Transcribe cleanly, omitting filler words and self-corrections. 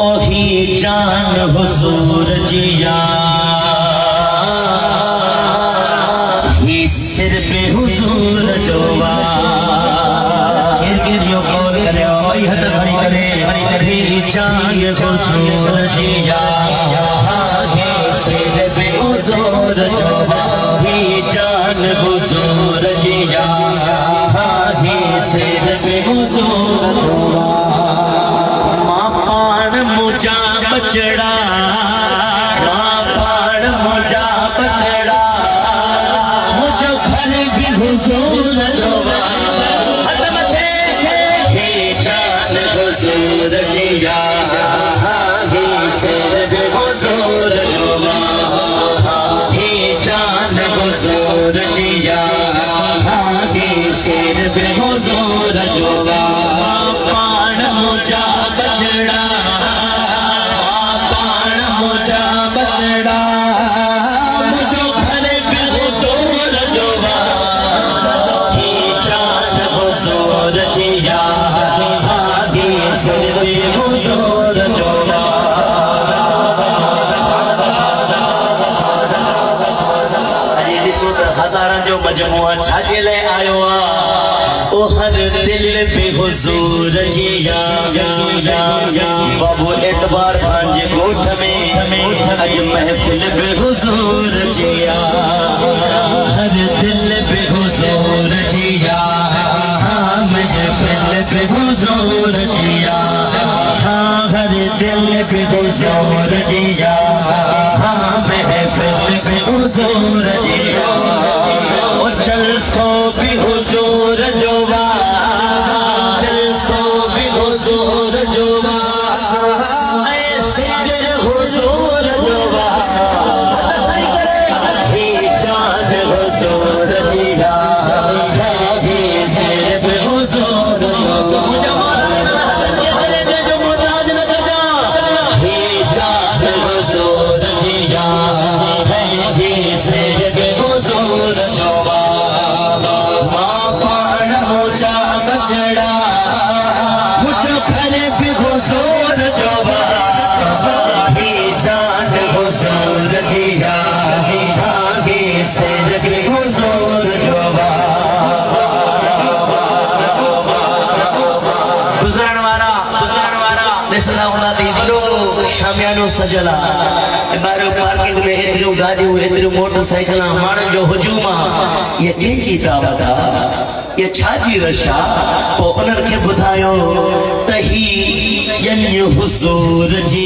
ओही जान हुजूर जिया ही सिर पे हुजूर जोवा गिर यो गौर करे ओही हद खड़ी करे ही जान हुजूर जिया ही सिर पे हुजूर जोवा ही जान हुजूर जिया ही सिर पे हुजूर जोवा बचड़ा मां पाण मुझा बचड़ा मुझो घर भी हुजूर जोवा हद मथे हे जान हुजूर जिया हे सिर भी हुजूर जोवा हे जान हुजूर जिया हे सिर भी हुजूर जोवा पाण मुझा बचड़ा मुझो घर भी हुजूर जोवा ही जान हुजूर जिया आगे सिर भी हुजूर जोवा अरे ॾिसो त हज़ारनि जो मजमूआ छाजे लाइ आयो आहे ओ हर दिल पे हुजूर जिया बाबू एतबार खान जे ॻोठ में अज महफिल पे हुजूर जिया हर दिल पे हुजूर जिया महफिल पे हुजूर जिया हर दिल पे हुजूर जिया महफिल पे हुजूर जिया ओ चल सो भी हुजूर जोवा चल सो भी हुजूर जोवा ऐसे दिल हुजूर जोवा ही जान हुजूर जिया ही सिर पे हुजूर ही जान हुजूर जिया ही सिर पे हुजूर जोवा बचड़ा मुझो घर भी हुजूर जोवा ही जान हुजूर जिया आगे सिर भी हुजूर जोवा गुजरण वारा ॾिसंदा हूंदा थी वॾो शामियानो सजल आहे ॿाहिरि पार्किंग में एतिरियूं गाॾियूं एतिरियूं मोटरसाइकिलां माण्हुनि जो हुजूम आहे इहा कंहिंजी दावत आहे ये छाजी रशा पोइ उन्हनि खे ॿुधायो त ही हुजूर जी